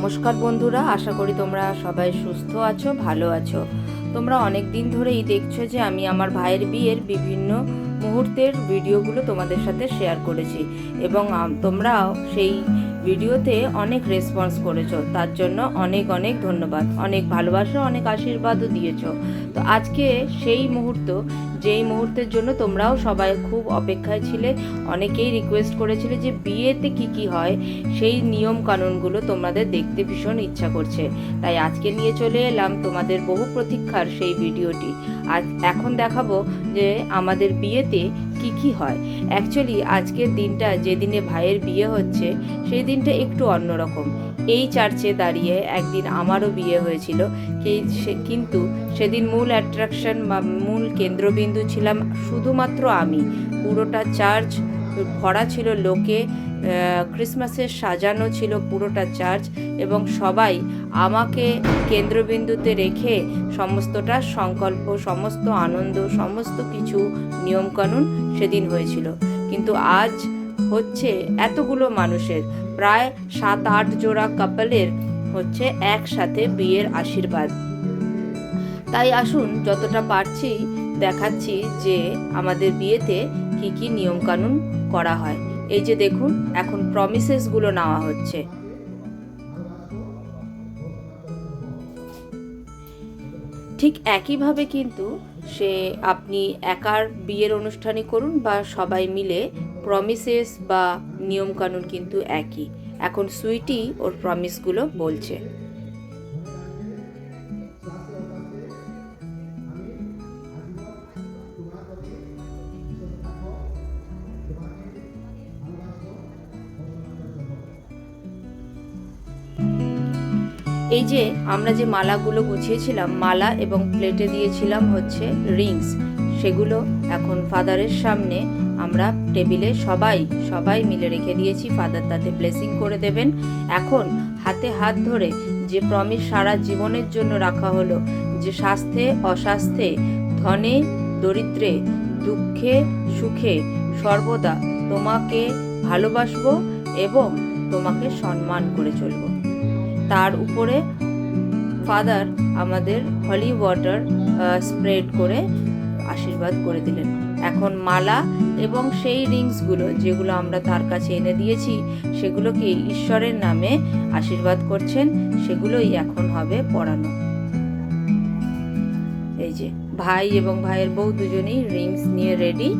নমস্কার বন্ধুরা, আশা করি তোমরা সবাই সুস্থ আছো, ভালো আছো। তোমরা অনেক দিন ধরেই দেখছো যে আমি আমার ভাইয়ের বিয়ের বিভিন্ন মুহূর্তের ভিডিওগুলো তোমাদের সাথে শেয়ার করেছি এবং তোমরাও সেই ভিডিওতে অনেক রেসপন্স করেছো। তার জন্য অনেক অনেক ধন্যবাদ, অনেক ভালোবাসা, অনেক আশীর্বাদও দিয়েছো। তো আজকে সেই মুহূর্ত, যেই মুহূর্তের জন্য তোমরাও সবাই খুব অপেক্ষায় ছিলে, অনেকেই রিকোয়েস্ট করেছিলে যে বিয়েতে কি কি হয় সেই নিয়ম কানুনগুলো তোমাদের দেখতে ভীষণ ইচ্ছা করছে। তাই আজকে নিয়ে চলে এলাম তোমাদের বহু প্রতীক্ষার সেই ভিডিওটি। এখন দেখাবো যে আমাদের বিয়েতে কি কি হয়। অ্যাকচুয়ালি আজকের দিনটা, যেদিনে ভাইয়ের বিয়ে হচ্ছে, সেই দিনটা একটু অন্যরকম। এই চার্চে দাঁড়িয়ে একদিন আমারও বিয়ে হয়েছিল, কিন্তু সেদিন মূল অ্যাট্রাকশন বা মূল কেন্দ্রবিন্দু ছিলাম শুধুমাত্র আমি। পুরোটা চার্চ ভরা ছিল লোকে, ক্রিসমাসের সাজানো ছিল পুরোটা চার্চ, এবং সবাই আমাকে কেন্দ্রবিন্দুতে রেখে সমস্তটা সংকল্প, সমস্ত আনন্দ, সমস্ত কিছু নিয়মকানুন সেদিন হয়েছিল। কিন্তু আজ হচ্ছে এতগুলো মানুষের, প্রায় 7-8 জোড়া কাপলের হচ্ছে একসাথে বিয়ের আশীর্বাদ। তাই আসুন যতটা পারছি দেখাচ্ছি যে আমাদের বিয়েতে কি কি নিয়মকানুন করা হয়। এই যে দেখুন, এখন প্রমিসেসগুলো নেওয়া হচ্ছে। ঠিক একইভাবে কিন্তু সে আপনি একার বিয়ের অনুষ্ঠানই করুন বা সবাই মিলে, প্রমিসেস বা নিয়মকানুন কিন্তু একই। এখন সুইটি ওর প্রমিসগুলো বলছে। এই যে আমরা যে মালাগুলো গুছিয়েছিলাম, মালা এবং প্লেটে দিয়েছিলাম হচ্ছে রিংস, সেগুলো এখন ফাদারের সামনে আমরা টেবিলে সবাই মিলে রেখে দিয়েছি। ফাদার তাতে ব্লেসিং করে দেবেন। এখন হাতে হাত ধরে যে প্রমিস সারা জীবনের জন্য রাখা হলো, যে স্বাস্থ্যে অস্বাস্থ্যে, ধনে দরিদ্রে, দুঃখে সুখে সর্বদা তোমাকে ভালোবাসবো এবং তোমাকে সম্মান করে চলবো, তার উপরে ফাদার আমাদের হলি ওয়াটার স্প্রেড করে আশীর্বাদ করে দিলেন। এখন মালা এবং সেই রিংসগুলো যেগুলো আমরা তার কাছে এনে দিয়েছি, সেগুলোকে ঈশ্বরের নামে আশীর্বাদ করছেন, সেগুলোই এখন হবে পরানো। এই যে ভাই এবং ভাইয়ের বউ দুজনেই রিংস নিয়ে রেডি।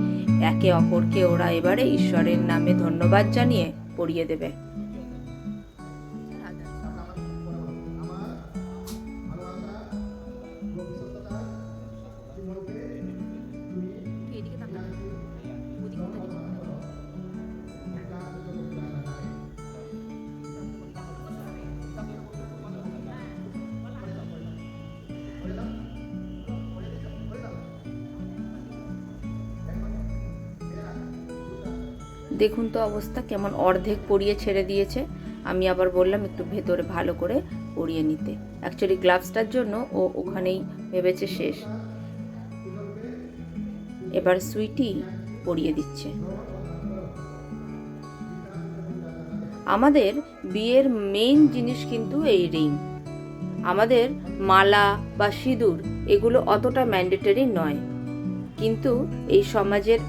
একে অপরকে ওরা এবারে ঈশ্বরের নামে ধন্যবাদ জানিয়ে পরিয়ে দেবে। দেখুন তো অবস্থা কেমন, অর্ধেক পরিয়ে ছেড়ে দিয়েছে। আমি আবার বললাম একটু ভেতরে ভালো করে পরিয়ে নিতে। অ্যাকচুয়ালি গ্লাভসটার জন্য ও ওখানেই ভেবেছে শেষ। এবার সুইটি পরিয়ে দিচ্ছে। আমাদের বিয়ের মেইন জিনিস কিন্তু এই রিং। আমাদের মালা বা সিঁদুর এগুলো অতটা ম্যান্ডেটরি নয়, কিন্তু এই সমাজের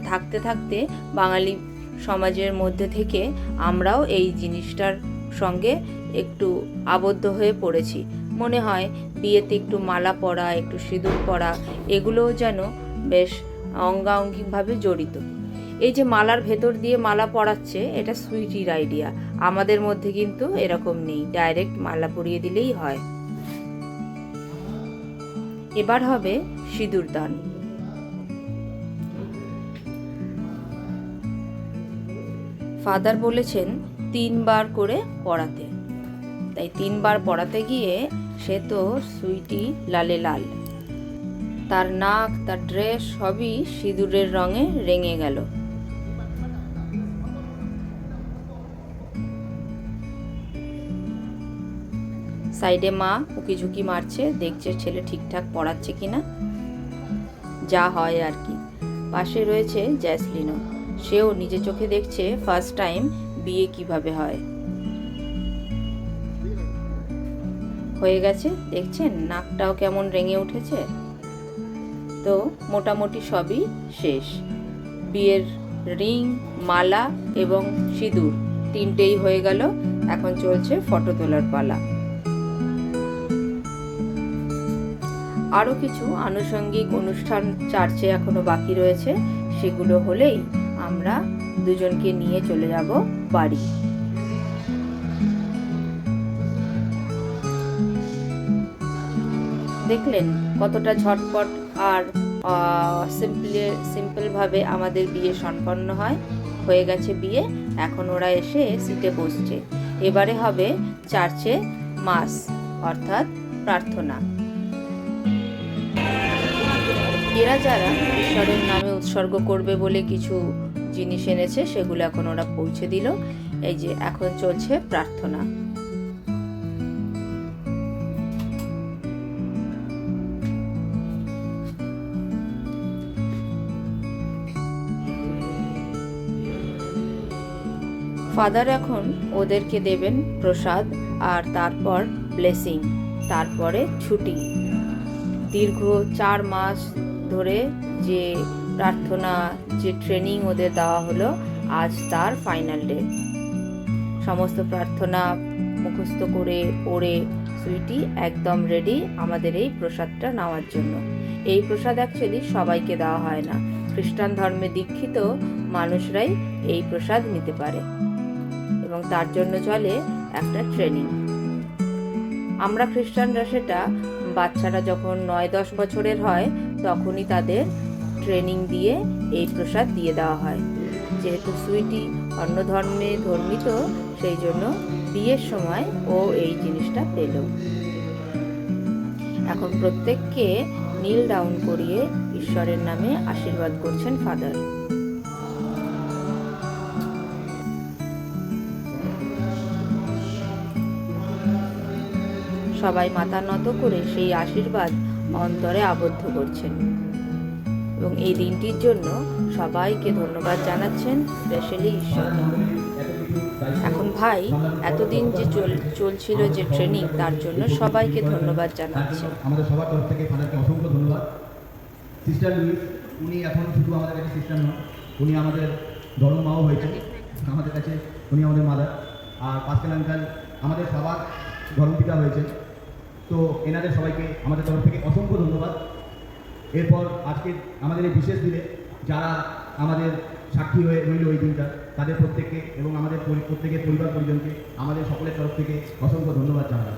থাকতে থাকতে, বাঙালি সমাজের মধ্যে থেকে আমরাও এই জিনিসটার সঙ্গে একটু আবদ্ধ হয়ে পড়েছি। মনে হয় বিয়েতে একটু মালা পরা, একটু সিঁদুর পরা, এগুলোও যেন বেশ অঙ্গাঙ্গিভাবে জড়িত। এই যে মালার ভেতর দিয়ে মালা পরাচ্ছে, এটা সুইটির আইডিয়া। আমাদের মধ্যে কিন্তু এরকম নেই, ডাইরেক্ট মালা পরিয়ে দিলেই হয়। এবার হবে সিঁদুর দান। ফাদার বলেছেন 3 বার করে পড়াতে, তাই 3 বার পড়াতে গিয়ে সে তো সুইটি লালে লাল। তার নাক, তার ড্রেস সবই সিঁদুরের রঙে রেঙে গেল। সাইডে মা উকিঝুঁকি মারছে, দেখছে ছেলে ঠিকঠাক পড়াচ্ছে কিনা, যা হয় আর কি। পাশে রয়েছে জ্যাসলিনও, সেও নিজে চোখে দেখছে ফার্স্ট টাইম বিয়ে কিভাবে হয়। হয়ে গেছে, দেখছেন নাকটাও কেমন রেঙে উঠেছে। তো মোটামুটি সবই শেষ। বিয়ের রিং, মালা এবং সিঁদুর তিনটেই হয়ে গেল। এখন চলছে ফটো তোলার পালা। আরও কিছু আনুষঙ্গিক অনুষ্ঠান চার্চে এখনো বাকি রয়েছে, সেগুলো হলেই আমরা দুজনকে নিয়ে চলে যাব বাড়ি। দেখলেন কতটা ঝটপট আর সিম্পলভাবে আমাদের বিয়ে সম্পন্ন হয়ে গেছে বিয়ে। এখন ওরা এসে সিটে বসছে। এবারে হবে চার্চে মাস, অর্থাৎ প্রার্থনা। এরা যারা ঈশ্বরের নামে উৎসর্গ করবে বলে কিছু জিনিস এনেছে, সেগুলো এখন ওরা পৌঁছে দিল। এই যে এখন চলছে প্রার্থনা। ফাদার এখন ওদেরকে দেবেন প্রসাদ, আর তারপর ব্লেসিং, তারপরে ছুটি। দীর্ঘ 4 মাস ধরে যে প্রার্থনা, যে ট্রেনিং ওদের দেওয়া হলো, আজ তার ফাইনাল ডে। সমস্ত প্রার্থনা মুখস্থ করে পড়ে সুইটি একদম রেডি আমাদের এই প্রসাদটা নেওয়ার জন্য। এই প্রসাদ অ্যাকচুয়ালি সবাইকে দেওয়া হয় না, খ্রিস্টান ধর্মে দীক্ষিত মানুষরাই এই প্রসাদ নিতে পারে, এবং তার জন্য চলে একটা ট্রেনিং। আমরা খ্রিস্টানরা সেটা বাচ্চারা যখন 9-10 বছরের হয় তখনই তাদের ট্রেনিং দিয়ে এই প্রসাদ দিয়ে দেওয়া হয়। যেহেতু সুইটি অন্য ধর্মে ধর্মিত, সেই জন্য বিয়ের সময় ও এই জিনিসটা পেল। এখন প্রত্যেককে নীল ডাউন করিয়ে ঈশ্বরের নামে আশীর্বাদ করছেন ফাদার। সবাই মাথা নত করে সেই আশীর্বাদ অন্তরে আবদ্ধ করছেন, এবং এই দিনটির জন্য সবাইকে ধন্যবাদ জানাচ্ছেন, স্পেশালি ঈশ্বরকে। এখন ভাই এতদিন যে চলছিল যে ট্রেনিং, তার জন্য সবাইকে ধন্যবাদ জানাচ্ছে। আমাদের সবার তরফ থেকে ফাদারকে অসংখ্য ধন্যবাদ। সিস্টার লুইস, উনি এখন শুধু আমাদের কাছে সিস্টার নন, উনি আমাদের ধর্ম মাও হয়েছে আমাদের কাছে, উনি আমাদের মাদার। আর পাস্কেল আঙ্কাল আমাদের সবার ধর্মপিতা হয়েছে। তো এনাদের সবাইকে আমাদের তরফ থেকে অসংখ্য ধন্যবাদ। এরপর আজকে আমাদের এই বিশেষ দিনে যারা আমাদের সাক্ষী হয়ে রইল ওই দিনটা, তাদের প্রত্যেককে এবং আমাদের প্রত্যেকের পরিবার পরিজনকে আমাদের সকলের তরফ থেকে অসংখ্য ধন্যবাদ জানাই।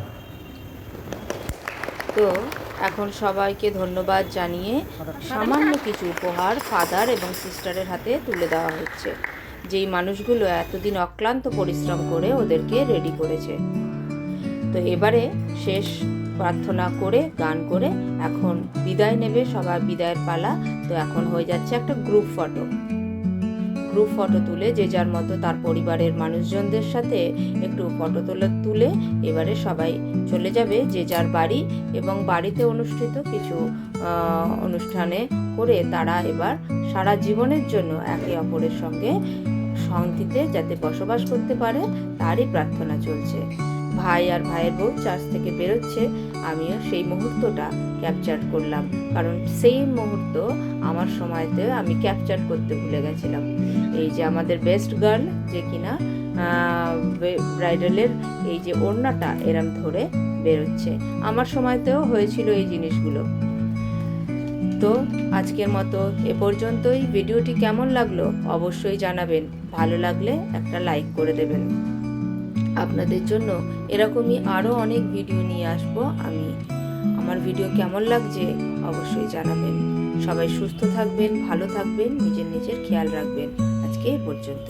তো এখন সবাইকে ধন্যবাদ জানিয়ে সামান্য কিছু উপহার ফাদার এবং সিস্টারের হাতে তুলে দেওয়া হচ্ছে, যেই মানুষগুলো এতদিন অক্লান্ত পরিশ্রম করে ওদেরকে রেডি করেছে। তো এবারে শেষ প্রার্থনা করে গান করে এখন বিদায় নেবে, সবার বিদায়ের পালা। তো এখন হয়ে যাচ্ছে একটা গ্রুপ ফটো তুলে যে যার মতো তার পরিবারের মানুষজনদের সাথে একটু ফটো তুলে এবারে সবাই চলে যাবে যে যার বাড়ি, এবং বাড়িতে অনুষ্ঠিত কিছু অনুষ্ঠানে করে তারা এবার সারা জীবনের জন্য একে অপরের সঙ্গে শান্তিতে যাতে বসবাস করতে পারে, তারই প্রার্থনা চলছে। ভাই আর ভাইয়ের বউ চার্চ থেকে বেরোচ্ছে, আমিও সেই মুহূর্তটা ক্যাপচার করলাম, কারণ সেই মুহূর্ত আমার সময়তে আমি ক্যাপচার করতে ভুলে গেছিলাম। এই যে আমাদের বেস্ট গার্ল, যে কিনা ব্রাইডালের এই যে ওড়নাটা এরম ধরে বেরোচ্ছে, আমার সময়তেও হয়েছিল এই জিনিসগুলো। তো আজকের মতো এ পর্যন্তই। ভিডিওটি কেমন লাগলো অবশ্যই জানাবেন, ভালো লাগলে একটা লাইক করে দেবেন। আপনাদের জন্য এরকমই আরও অনেক ভিডিও নিয়ে আসবো আমি। আমার ভিডিও কেমন লাগছে অবশ্যই জানাবেন। সবাই সুস্থ থাকবেন, ভালো থাকবেন, নিজের খেয়াল রাখবেন। আজকে এ পর্যন্ত।